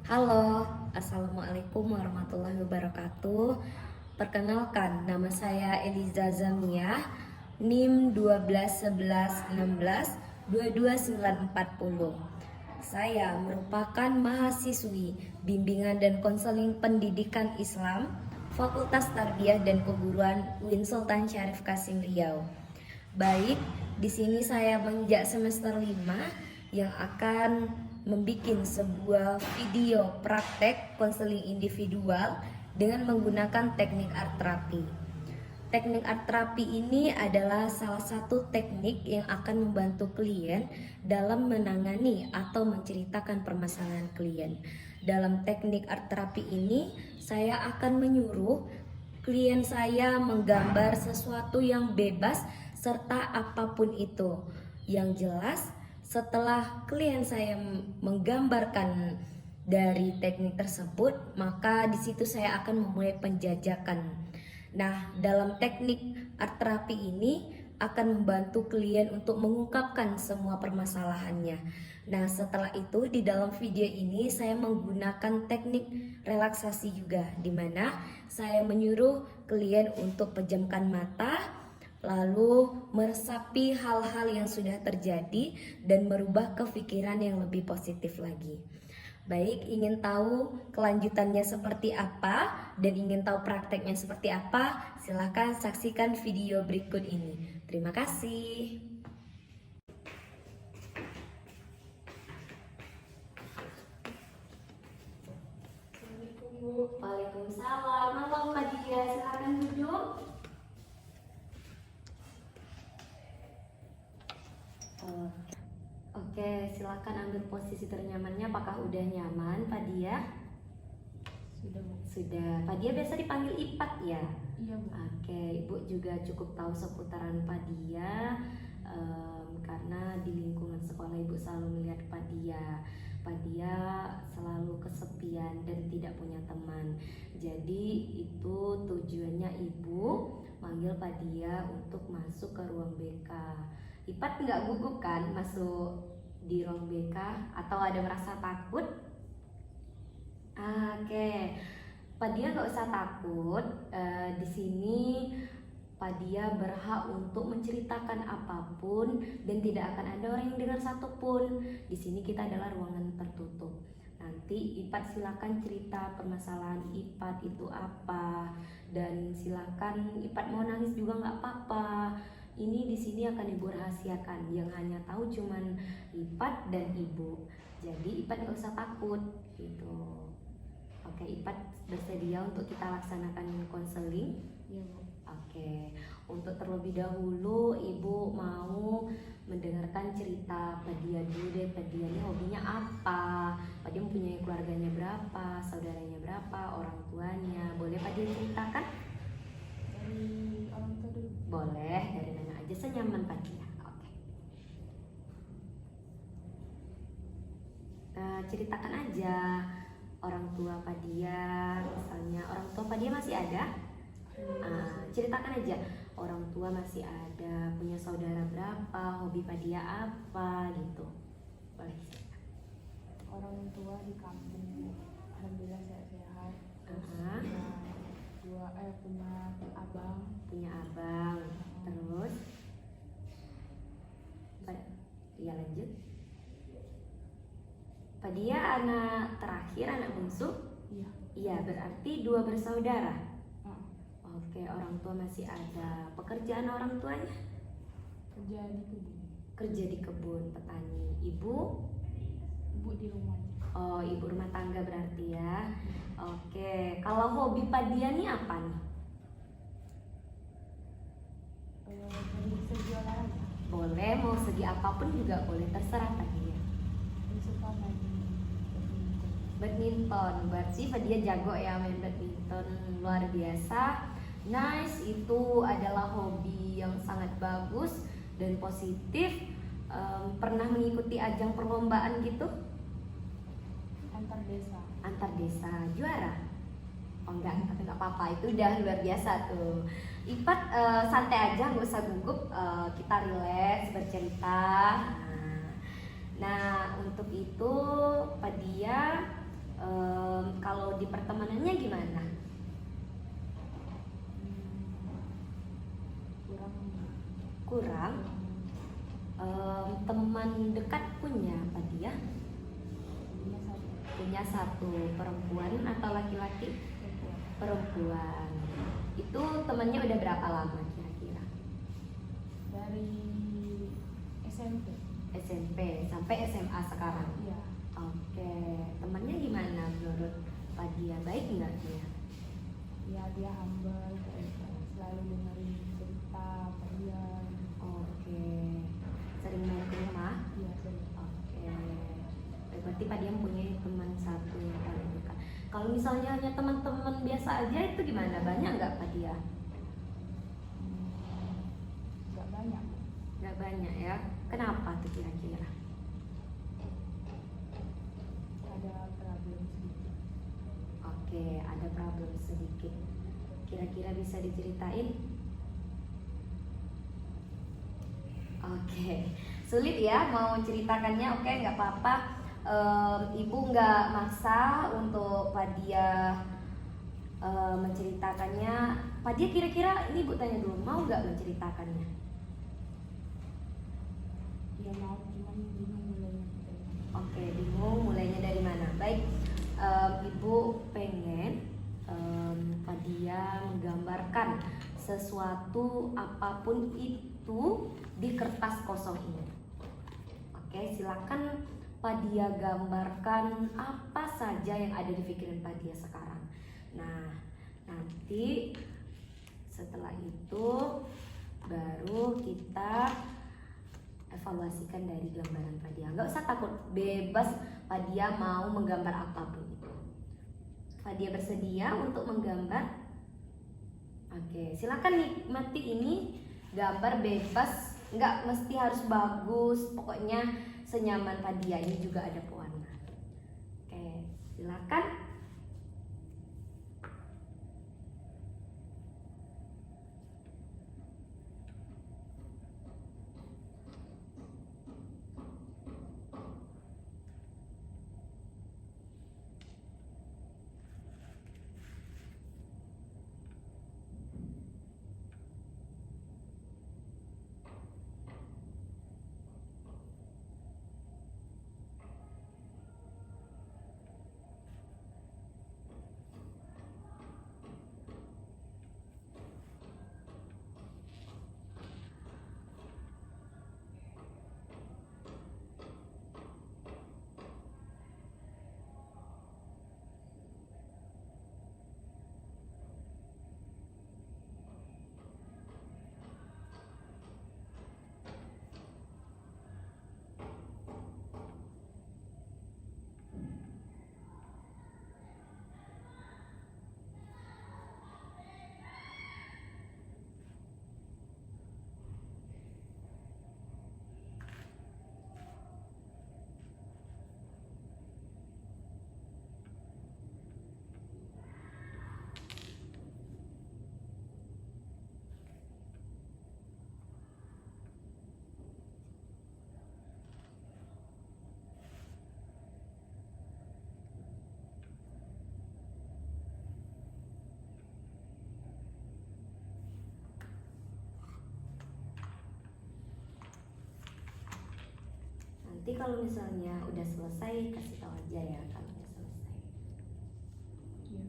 Halo, Assalamualaikum warahmatullahi wabarakatuh. Perkenalkan, nama saya Eliza Zamiah, NIM 121116229440. Saya merupakan mahasiswi Bimbingan dan Konseling Pendidikan Islam Fakultas Tarbiyah dan Keguruan UIN Sultan Syarif Kasim Riau. Baik, di sini saya menginjak semester 5 yang akan membuat sebuah video praktek konseling individual dengan menggunakan teknik art terapi. Teknik art terapi ini adalah salah satu teknik yang akan membantu klien dalam menangani atau menceritakan permasalahan klien. Dalam teknik art terapi ini, saya akan menyuruh klien saya menggambar sesuatu yang bebas serta apapun itu. Yang jelas, setelah klien saya menggambarkan dari teknik tersebut, maka di situ saya akan memulai penjajakan. Nah, dalam teknik art terapi ini akan membantu klien untuk mengungkapkan semua permasalahannya. Nah, setelah itu di dalam video ini saya menggunakan teknik relaksasi juga, di mana saya menyuruh klien untuk pejamkan mata, lalu meresapi hal-hal yang sudah terjadi dan merubah kepikiran yang lebih positif lagi. Baik, ingin tahu kelanjutannya seperti apa dan ingin tahu prakteknya seperti apa? Silahkan saksikan video berikut ini. Terima kasih. Waalaikumsalam. Halo Kak Dia, silahkan duduk. Oke, silakan ambil posisi ternyamannya. Apakah udah nyaman, Pak Dia? Sudah, Bu. Sudah. Pak Dia biasa dipanggil Ipat ya? Iya, Bu. Oke, Ibu juga cukup tahu seputaran Pak Dia, karena di lingkungan sekolah Ibu selalu melihat Pak Dia. Pak Dia selalu kesepian dan tidak punya teman. Jadi itu tujuannya Ibu manggil Pak Dia untuk masuk ke ruang BK. Ipat nggak gugup kan masuk di ruang BK atau ada merasa takut? Oke, Pak Dia nggak usah takut. Di sini Pak Dia berhak untuk menceritakan apapun dan tidak akan ada orang yang dengar satupun. Di sini kita adalah ruangan tertutup. Nanti Ipat silakan cerita permasalahan Ipat itu apa, dan silakan Ipat mau nangis juga nggak apa-apa. Ini di sini akan Ibu rahasiakan, yang hanya tahu cuman Ipat dan Ibu. Jadi Ipat nggak usah takut gitu. Oke, Ipat bersedia untuk kita laksanakan konseling? Iya, Bu. Oke, untuk terlebih dahulu Ibu mau mendengarkan cerita Pak Dia dulu deh. Pak Dia ini hobinya apa? Pak Dia mempunyai keluarganya berapa? Saudaranya berapa? Orang tuanya? Boleh Pak Dia ceritakan? Dari orang tua dulu. Boleh, dari nanya aja senyaman Pak Dia. Oke. Ceritakan aja orang tua Pak Dia, misalnya orang tua Pak Dia masih ada? Ceritakan aja, orang tua masih ada, punya saudara berapa, hobi Pak Dia apa gitu. Boleh. Orang tua di kampung, Bu. Alhamdulillah sehat-sehat. Terus punya abang. Punya abang. Terus ya lanjut. Pak Dia anak terakhir, anak bungsu? Iya. Iya, berarti 2 bersaudara. Ah, Oke, orang tua masih ada. Pekerjaan orang tuanya? kerja di kebun. Kerja di kebun, petani. Ibu? Ibu di rumah. Oh, ibu rumah tangga berarti ya. Oke, kalau hobi Pak Dia nih apa nih? Dari segi olahraga. Boleh, mau segi apapun juga boleh, terserah Pak Dia. Saya suka main badminton. Badminton, berarti Pak Dia jago ya main badminton, luar biasa. Nice, itu adalah hobi yang sangat bagus dan positif. Pernah mengikuti ajang perlombaan gitu? Antar desa. Antar desa juara? Oh enggak, tapi nggak apa-apa, itu udah luar biasa tuh. Ipat santai aja, nggak usah gugup, kita relax bercerita. Nah, untuk itu Pak Dia Kalau di pertemanannya gimana? Kurang. Kurang. Teman dekat punya apa dia? Punya satu. Punya satu, perempuan atau laki-laki? Perempuan. Itu temannya udah berapa lama kira-kira? Dari SMP. SMP sampai SMA sekarang. Iya. Oke, temannya gimana menurut Pak Dia? Baik nggak dia? Ya dia humble, selalu dengerin cerita kalian. Oke, sering main ke rumah? Iya sering. Oke, berarti Pak Dia mempunyai teman satu yang paling dekat. Kalau misalnya hanya teman-teman biasa aja itu gimana? Banyak nggak Pak Dia? Nggak banyak. Nggak banyak ya. Kenapa tuh kira-kira? Ada problem sedikit. Oke, ada problem sedikit. Kira-kira bisa diceritain? Oke, sulit ya mau ceritakannya. Oke, nggak apa-apa. Ibu nggak maksa untuk Pak Dia menceritakannya. Pak Dia kira-kira ini Ibu tanya dulu, mau nggak menceritakannya? Ya mau, cuman bingung mulainya. Oke, bingung mulainya dari mana? Baik, Ibu pengen Pak Dia menggambarkan sesuatu apapun itu di kertas kosong ini. Oke, silakan Pak Dia gambarkan apa saja yang ada di pikiran Pak Dia sekarang. Nah, nanti setelah itu baru kita evaluasikan dari gambaran Pak Dia. Nggak usah takut, bebas Pak Dia mau menggambar apapun itu. Pak Dia bersedia untuk menggambar? Oke, silakan nikmati ini, gambar bebas, nggak mesti harus bagus, pokoknya senyaman Pak Dia. Ini juga ada pewarna. Oke, silakan. Nanti kalau misalnya udah selesai kasih tahu aja ya kalau udah selesai. Iya.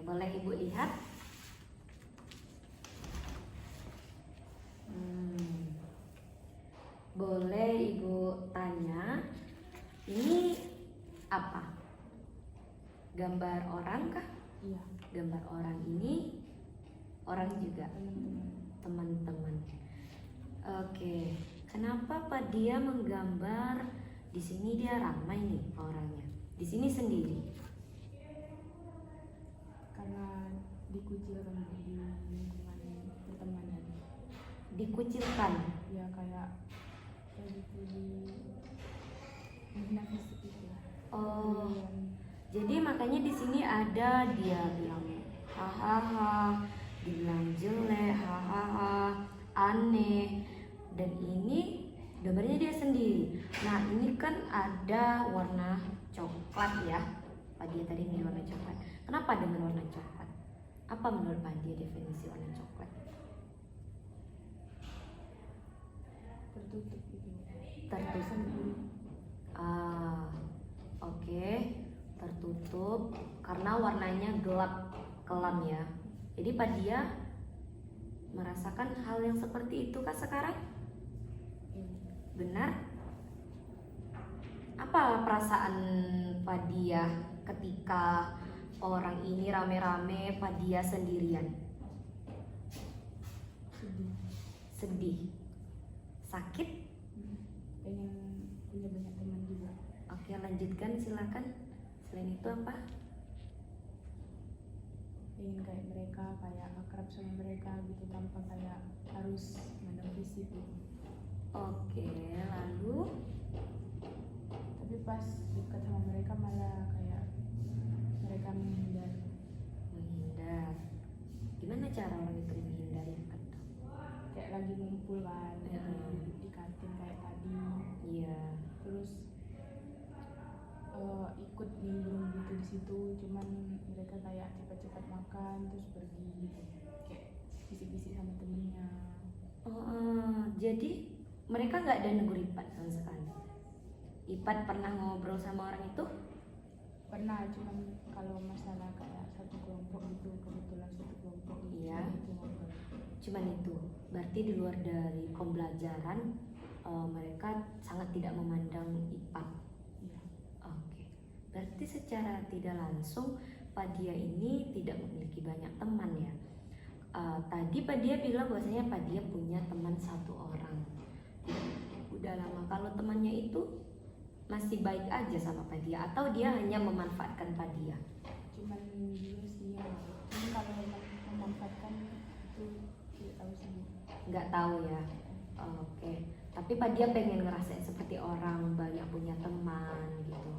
boleh Ibu lihat? Boleh Ibu tanya, ini apa? Gambar orang kah? Iya, Gambar orang ini orang juga, teman-teman. teman-teman. Oke, kenapa Pak dia menggambar di sini dia ramai nih orangnya, di sini sendiri? Karena dikucilkan di lingkungan pertemanan. Dikucilkan. Ya kayak gitu menghina fisik itu. Oh, Dan jadi makanya di sini ada dia bilang hahaha, dibilang jelek, hahaha, aneh, dan ini gambarnya dia sendiri. Nah ini kan ada warna coklat ya, Pak dia tadi milih warna coklat. Kenapa dengan warna coklat? Apa menurut Pak dia definisi warna coklat? tertutup itu. Tertutup. Sendiri. Oke, tertutup karena warnanya gelap kelam ya. Jadi Pak dia merasakan hal yang seperti itu kah sekarang? Benar? Apa perasaan Pak dia ketika orang ini rame-rame, Pak dia sendirian? Sedih. Sedih, sakit? Pengen punya banyak teman juga. Oke, lanjutkan silakan. Selain itu apa? Pengen kayak mereka, kayak akrab sama mereka gitu tanpa kayak harus mandang fisik gitu. Oke, lalu Tapi pas dekat sama mereka malah kayak mereka menghindar. menghindar. Gimana cara orang itu menghindar yang kata? Kayak lagi ngumpul kan, Ya. di kantin kayak tadi. Iya. Terus ikut nimbrung gitu di situ, cuman mereka kayak cepat-cepat makan terus pergi gitu, kayak bisik-bisik sama temennya. Jadi mereka nggak ada negur Ipat sama sekali. Ipat pernah ngobrol sama orang itu? Pernah, cuman kalau masalah kayak satu kelompok gitu, kebetulan satu kelompok gitu. Iya. Itu ngobrol. Cuman itu. Berarti di luar dari pembelajaran mereka sangat tidak memandang Ipat. Iya. Oke. Berarti secara tidak langsung Pak dia ini tidak memiliki banyak teman ya. Tadi Pak dia bilang bahwasanya Pak dia punya teman satu orang. Udah lama. Kalau temannya itu masih baik aja sama Pak dia atau dia hanya memanfaatkan Pak dia? Cuman juga sih ya. Cuman kalau memanfaatkan itu tidak tahu sih. Nggak tahu ya. Oke. Tapi Pak dia pengen ngerasain seperti orang banyak punya teman gitu.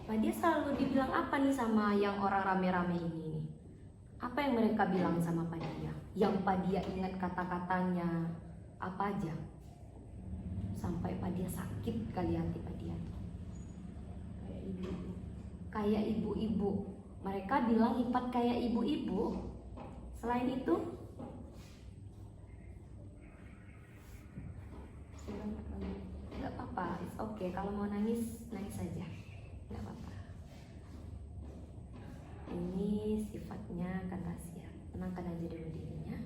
Pak dia selalu dibilang apa nih sama yang orang rame-rame ini nih? Apa yang mereka bilang sama Pak dia? Yang Pak dia ingat kata-katanya apa aja? Sampai Pak dia sakit kali hati Pak dia. Kayak ibu-ibu. Kayak ibu-ibu. Mereka bilang Ipat kayak ibu-ibu. Selain itu, Sedang lagi. nggak apa-apa, it's okay. Kalau mau nangis, nangis saja, nggak apa-apa. Ini sifatnya kan rahasia. Tenangkan aja dulu dirinya.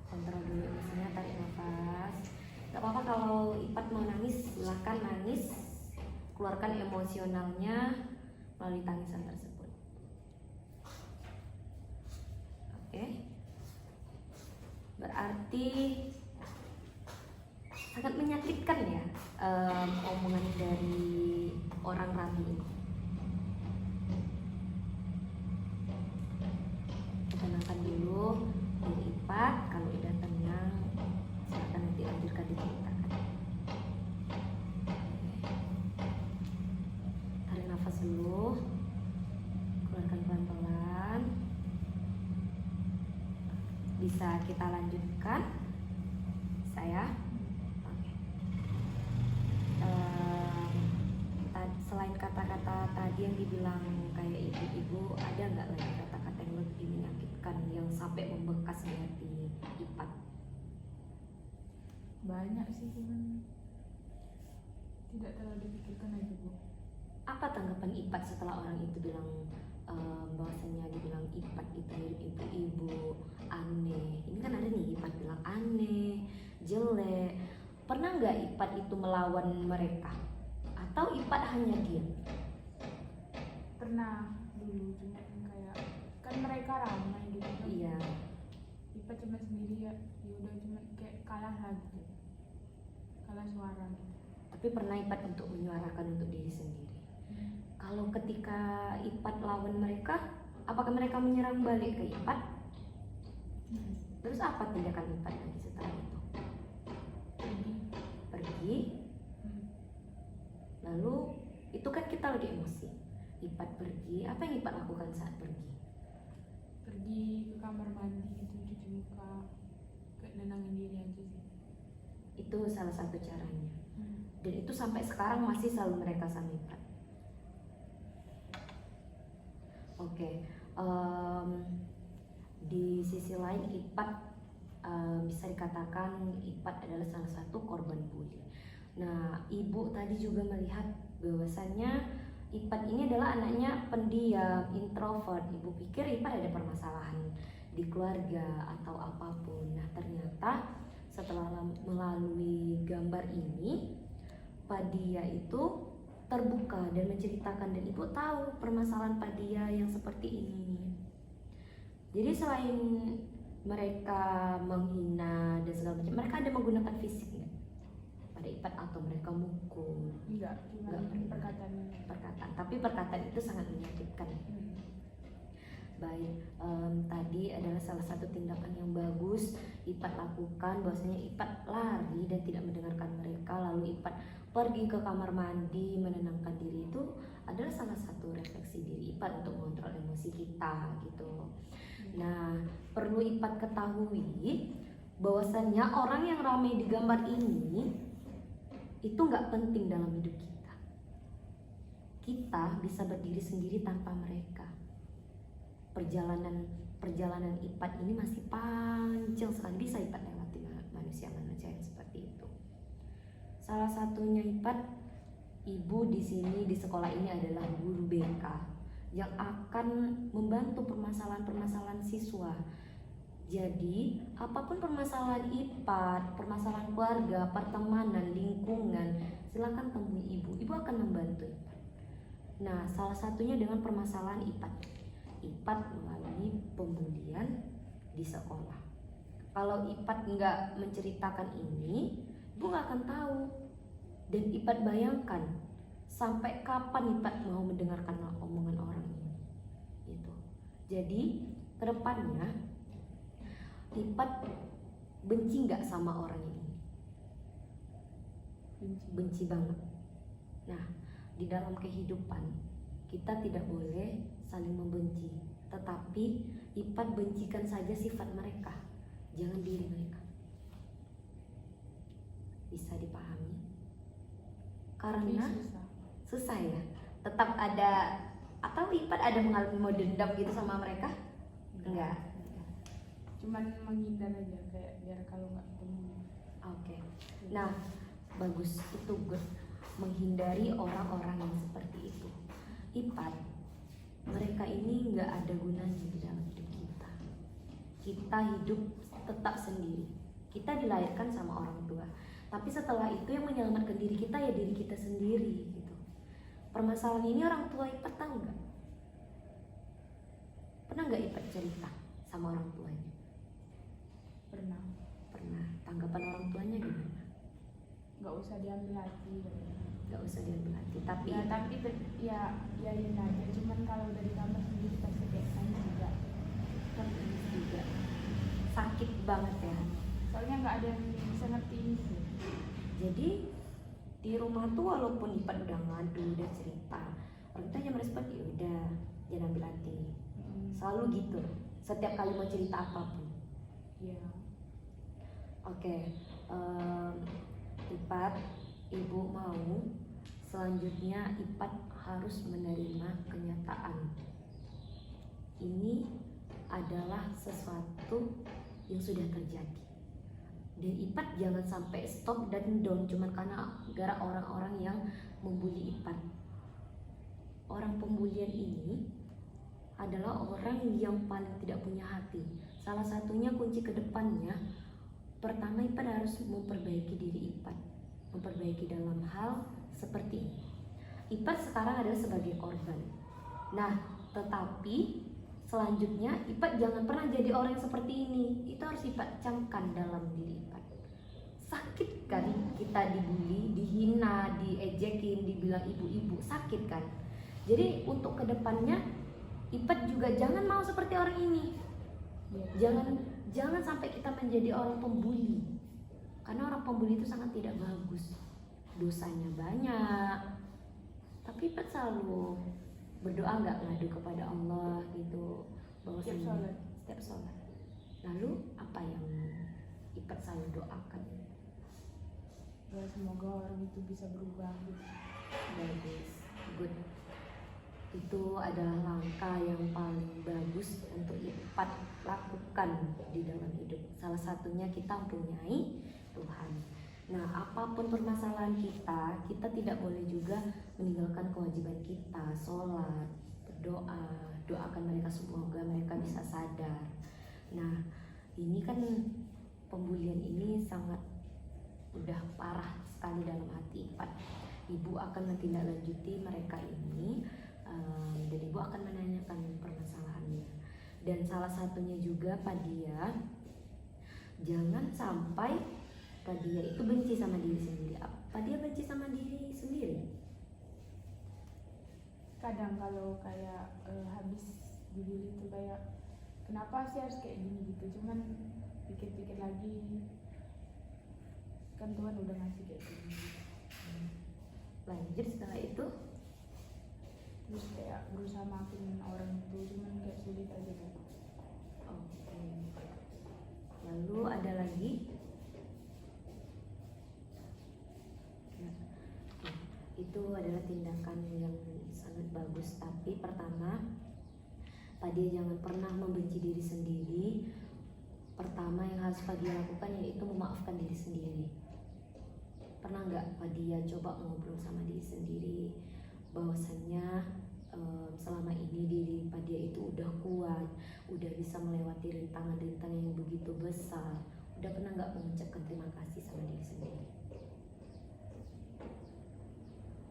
Kontrol dulu emosinya, tarik nafas. Nggak apa-apa kalau Ipat mau nangis, silakan nangis. Keluarkan emosionalnya melalui tangisan tersebut. Oke. Berarti sangat menyakitkan ya omongan dari orang Rami ini. Tenangkan dulu diri Ipat. Kalau udah tenang, silakan nanti lanjutkan diceritakan. Tarik nafas dulu, keluarkan pelan-pelan. Bisa kita lanjutkan, saya. Oke. Selain kata-kata tadi yang dibilang kayak ibu-ibu, ada nggak lagi kata-kata yang lebih menyakitkan yang sampai membekas di hati Ipat? Banyak sih, cuman tidak terlalu dipikirkan aja Bu. Apa tanggapan Ipat setelah orang itu bilang bahwasanya dibilang Ipat itu mirip ibu-ibu, aneh? Ini kan ada nih Ipat bilang aneh, jelek. Pernah nggak Ipat itu melawan mereka? Atau Ipat hanya diam? Pernah dulu, cuma kayak kan mereka ramai gitu kan. Iya. Ipa cuma sendiri ya udah cuma kayak kalah lah gitu, kalah suara gitu. Tapi pernah Ipat untuk menyuarakan untuk diri sendiri. Kalau ketika Ipat lawan mereka, apakah mereka menyerang balik ke Ipat? Terus apa tindakan Ipat lagi setelah itu? Pergi. Lalu itu kan kita lagi emosi. Ipat pergi. Apa yang Ipat lakukan saat pergi? Pergi ke kamar mandi gitu, cuci muka, kayak nenangin diri aja sih. Itu salah satu caranya. Dan itu sampai sekarang masih selalu mereka sama Ipat. Oke. Di sisi lain Ipat bisa dikatakan Ipat adalah salah satu korban bully. Nah, ibu tadi juga melihat bahwasannya Ipat ini adalah anaknya pendiam, introvert. Ibu pikir Ipat ada permasalahan di keluarga atau apapun. Nah, ternyata setelah melalui gambar ini, Padia itu terbuka dan menceritakan, dan ibu tahu permasalahan Padia yang seperti ini. Jadi selain mereka menghina dan segala macam, mereka ada menggunakan fisik nggak pada Ipat atau mereka mukul? Enggak, cuma Perkataan. Tapi perkataan itu sangat menyakitkan. Baik, tadi adalah salah satu tindakan yang bagus Ipat lakukan, bahwasanya Ipat lari dan tidak mendengarkan mereka, lalu Ipat pergi ke kamar mandi menenangkan diri. Itu adalah salah satu refleksi diri Ipat untuk mengontrol emosi kita gitu. Nah, perlu Ipat ketahui bahwasannya orang yang ramai di gambar ini itu nggak penting dalam hidup kita. Kita bisa berdiri sendiri tanpa mereka. Perjalanan Ipat ini masih panjang sekali, bisa Ipat lewati manusia-manusia yang seperti itu. Salah satunya Ipat, ibu di sini di sekolah ini adalah guru BK yang akan membantu permasalahan-permasalahan siswa. Jadi, apapun permasalahan Ipat, permasalahan keluarga, pertemanan, lingkungan, silakan temui ibu. Ibu akan membantu Ipat. Nah, salah satunya dengan permasalahan Ipat. Ipat mengalami pembulian di sekolah. Kalau Ipat nggak menceritakan ini, Ibu nggak akan tahu. Dan Ipat bayangkan sampai kapan Ipat mau mendengarkan omongan orang ini. Gitu. Jadi kedepannya Ipat benci nggak sama orang ini? Benci banget. Nah, di dalam kehidupan kita tidak boleh saling membenci, tetapi Ipat bencikan saja sifat mereka, jangan diri mereka. Bisa dipahami? Karena susah ya. Tetap ada, atau Ipat ada mengalami mau dendam gitu sama mereka? Enggak. Cuman menghindar aja, kayak biar kalau nggak ketemu. Oke. Nah, bagus, itu good. Menghindari orang-orang yang seperti itu. Ipat, mereka ini nggak ada gunanya di dalam hidup kita. Kita hidup tetap sendiri. Kita dilahirkan sama orang tua, tapi setelah itu yang menyelamatkan diri kita ya diri kita sendiri gitu. Permasalahan ini orang tua Ipat tahu nggak? Pernah nggak Ipat cerita sama orang tuanya? Pernah. Tanggapan orang tuanya gimana? Nggak usah diambil hati. Nggak usah diambil hati, tapi ya aja. Cuman kalau dari kamar sendiri pasti kayak juga. nangis juga, sakit banget ya. Soalnya nggak ada yang bisa ngertiin gitu. Jadi di rumah tuh walaupun Ipat udah ngadu, udah cerita, orang tuanya merespon ya udah, jangan ambil hati. Selalu gitu, setiap kali mau cerita apapun. Iya. Oke, Ipat, ibu mau selanjutnya Ipat harus menerima kenyataan. Ini adalah sesuatu yang sudah terjadi. Dan Ipat jangan sampai stop dan down cuman karena gara orang-orang yang membuli Ipat. orang pembulian ini adalah orang yang paling tidak punya hati. Salah satunya kunci ke depannya, pertama Ipat harus memperbaiki diri Ipat, memperbaiki dalam hal seperti ini. Ipat sekarang adalah sebagai korban. Nah, tetapi selanjutnya Ipat jangan pernah jadi orang yang seperti ini. Itu harus Ipat camkan dalam diri Ipat. Sakit kan kita dibully, dihina, diejekin, dibilang ibu-ibu, sakit kan. Jadi untuk kedepannya Ipat juga jangan mau seperti orang ini. Jangan sampai kita menjadi orang pembuli. Karena orang pembuli itu sangat tidak bagus. Dosanya banyak. Tapi Ipat selalu berdoa, nggak ngadu kepada Allah gitu. Bahwasanya setiap sholat. Lalu apa yang Ipat selalu doakan? Ya semoga orang itu bisa berubah gitu. Bagus, good. Itu adalah langkah yang paling bagus untuk Ipat lakukan di dalam hidup. Salah satunya kita mempunyai Tuhan. Nah, apapun permasalahan kita tidak boleh juga meninggalkan kewajiban kita, sholat, berdoa, doakan mereka semoga mereka bisa sadar. Nah, ini kan pembulian ini sangat udah parah sekali dalam hati Ipat. Ibu akan menindaklanjuti mereka ini. Dan ibu akan menanyakan permasalahannya. Dan salah satunya juga Padia, jangan sampai Padia itu benci sama diri sendiri. Padia benci sama diri sendiri. Kadang kalau kayak habis dibully itu kayak kenapa sih harus kayak gini gitu. Cuman pikir-pikir lagi, kan Tuhan udah ngasih kayak gini. Lanjut setelah itu, Terus kayak berusaha maafin orang itu, cuman kayak sulit aja kan. oke. Lalu ada lagi. Nah, itu adalah tindakan yang sangat bagus. Tapi pertama, Padia jangan pernah membenci diri sendiri. Pertama yang harus Padia lakukan yaitu memaafkan diri sendiri. Pernah nggak Padia coba ngobrol sama diri sendiri bahwasannya selama ini diri Padia itu udah kuat, udah bisa melewati rintangan-rintangan yang begitu besar. Udah pernah nggak mengucapkan terima kasih sama diri sendiri?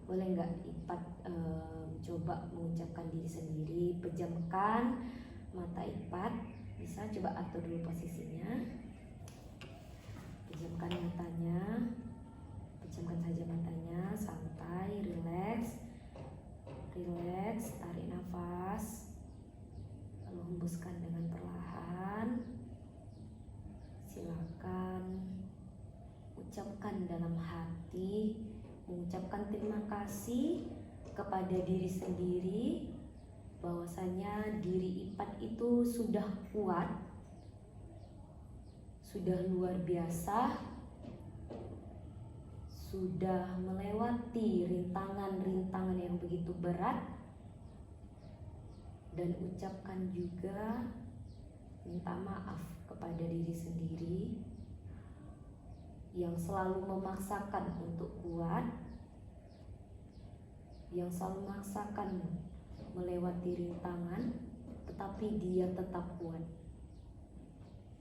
Boleh nggak Ipat coba mengucapkan diri sendiri? Pejamkan mata Ipat, bisa coba atur dulu posisinya. Pejamkan matanya, pejamkan saja matanya, santai, rileks. Rileks, tarik nafas, lalu hembuskan dengan perlahan. Silakan ucapkan dalam hati, mengucapkan terima kasih kepada diri sendiri bahwasanya diri Ipat itu sudah kuat, sudah luar biasa, sudah melewati rintangan-rintangan yang begitu berat. Dan ucapkan juga minta maaf kepada diri sendiri yang selalu memaksakan untuk kuat, yang selalu memaksakan melewati rintangan, tetapi dia tetap kuat.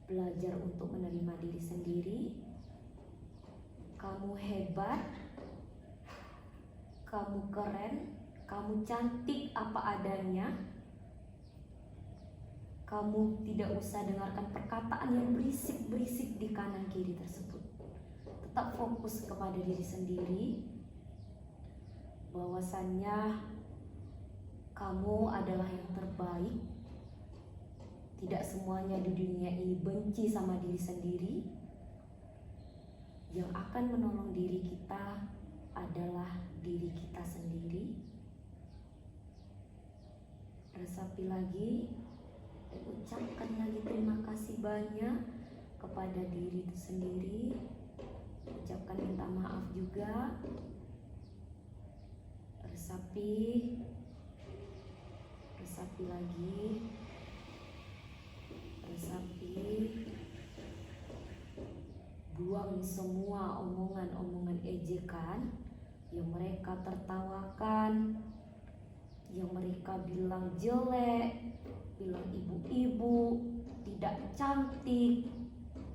Belajar untuk menerima diri sendiri. Kamu hebat, kamu keren, kamu cantik apa adanya. Kamu tidak usah dengarkan perkataan yang berisik-berisik di kanan kiri tersebut. Tetap fokus kepada diri sendiri, bahwasannya kamu adalah yang terbaik. Tidak semuanya di dunia ini benci sama diri sendiri. Yang akan menolong diri kita adalah diri kita sendiri. Resapi lagi dan ucapkan lagi terima kasih banyak kepada diri itu sendiri. Ucapkan minta maaf juga. Resapi lagi, resapi. Buang semua omongan-omongan ejekan yang mereka tertawakan, yang mereka bilang jelek, bilang ibu-ibu, tidak cantik,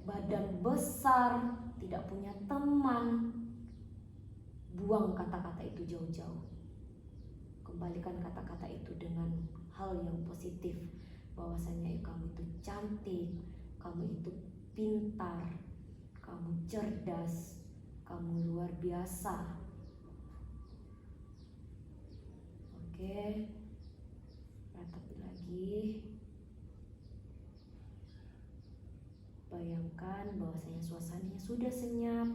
badan besar, tidak punya teman. Buang kata-kata itu jauh-jauh. Kembalikan kata-kata itu dengan hal yang positif, bahwasanya kamu itu cantik, kamu itu pintar, kamu cerdas, kamu luar biasa. Oke, ratapi lagi. Bayangkan bahwasanya suasananya sudah senyap,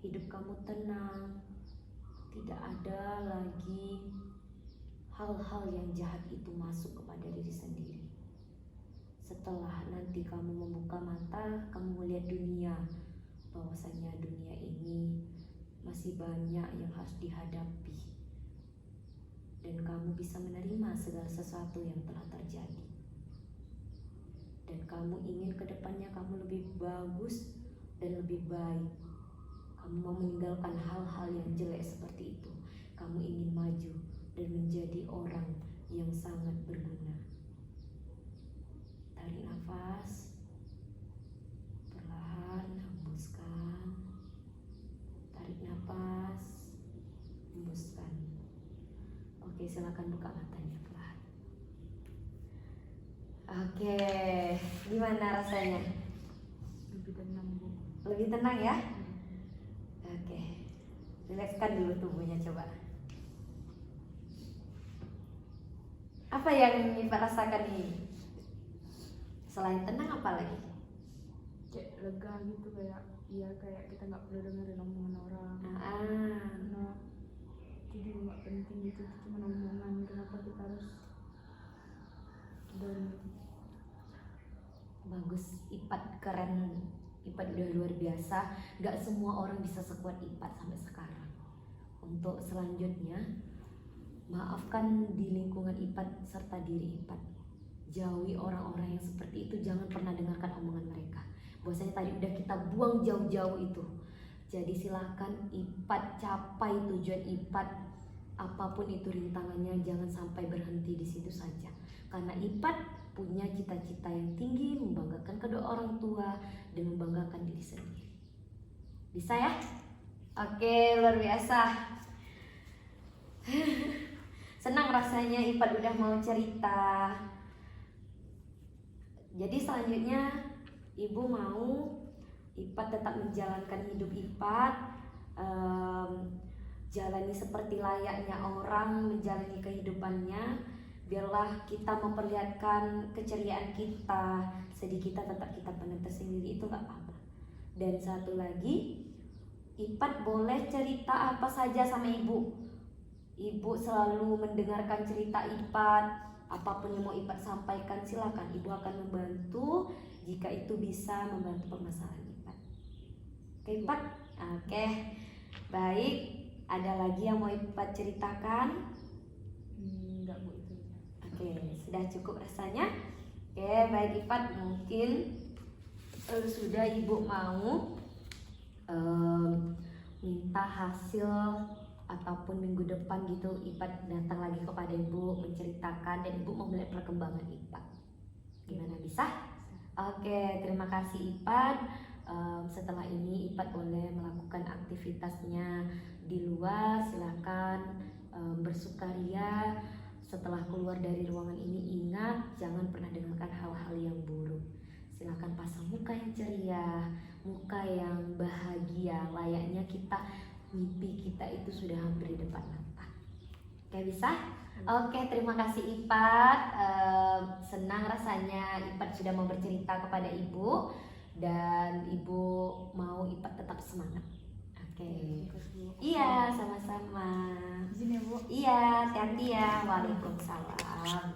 hidup kamu tenang, tidak ada lagi hal-hal yang jahat itu masuk kepada diri sendiri. Setelah nanti kamu membuka mata, kamu melihat dunia, bahwasanya dunia ini masih banyak yang harus dihadapi, dan kamu bisa menerima segala sesuatu yang telah terjadi. Dan kamu ingin ke depannya kamu lebih bagus dan lebih baik. Kamu mau meninggalkan hal-hal yang jelek seperti itu. Kamu ingin maju dan menjadi orang yang sangat berguna. Tarik nafas, perlahan hembuskan. Tarik nafas, hembuskan. Oke, silakan buka matanya perlahan. Oke, gimana rasanya? Lebih tenang, Bu. Lebih tenang ya? Oke, rilekskan dulu tubuhnya coba. Apa yang Ipa rasakan nih? Selain tenang apa lagi? Kayak lega gitu, kayak kayak kita nggak perlu dengerin omongan orang. Nah, itu juga nggak penting gitu, itu cuma omongan. Kenapa kita harus dan Bagus, Ipat keren. Ipat udah luar biasa. Gak semua orang bisa sekuat Ipat sampai sekarang. Untuk selanjutnya, maafkan di lingkungan Ipat serta diri Ipat. Jauhi orang-orang yang seperti itu. Jangan pernah dengarkan omongan mereka. Bahwasanya tadi udah kita buang jauh-jauh itu. Jadi silahkan Ipat capai tujuan Ipat. Apapun itu rintangannya, jangan sampai berhenti di situ saja. Karena Ipat punya cita-cita yang tinggi, membanggakan kedua orang tua dan membanggakan diri sendiri. Bisa ya? Oke, luar biasa. Senang rasanya Ipat udah mau cerita. Jadi selanjutnya Ibu mau Ipat tetap menjalankan hidup Ipat, jalani seperti layaknya orang menjalani kehidupannya. Biarlah kita memperlihatkan keceriaan kita, sedih kita tetap kita pendam tersendiri, itu gak apa-apa. Dan satu lagi, Ipat boleh cerita apa saja sama Ibu. Ibu selalu mendengarkan cerita Ipat. Apapun yang mau Ipat sampaikan silakan. Ibu akan membantu jika itu bisa membantu permasalahan Ipat. Oke Ipat? Oke. Baik, ada lagi yang mau Ipat ceritakan? enggak, Bu, itu. Oke, sudah cukup rasanya. Oke, baik Ipat, mungkin sudah Ibu mau minta hasil ataupun minggu depan gitu Ipat datang lagi kepada Ibu menceritakan dan Ibu mau melihat perkembangan Ipat. Gimana, bisa? Oke, terima kasih Ipat. Setelah ini Ipat boleh melakukan aktivitasnya di luar. Silakan bersukaria. Setelah keluar dari ruangan ini, ingat jangan pernah dengarkan hal-hal yang buruk. Silakan pasang muka yang ceria, muka yang bahagia, layaknya kita mimpi kita itu sudah hampir di depan mata. Oke, bisa? Oke, terima kasih Ipat. Senang rasanya Ipat sudah mau bercerita kepada Ibu dan Ibu mau Ipat tetap semangat. Oke. Iya, sama-sama. Izin ya, Bu. Iya, hati-hati ya. Waalaikumsalam.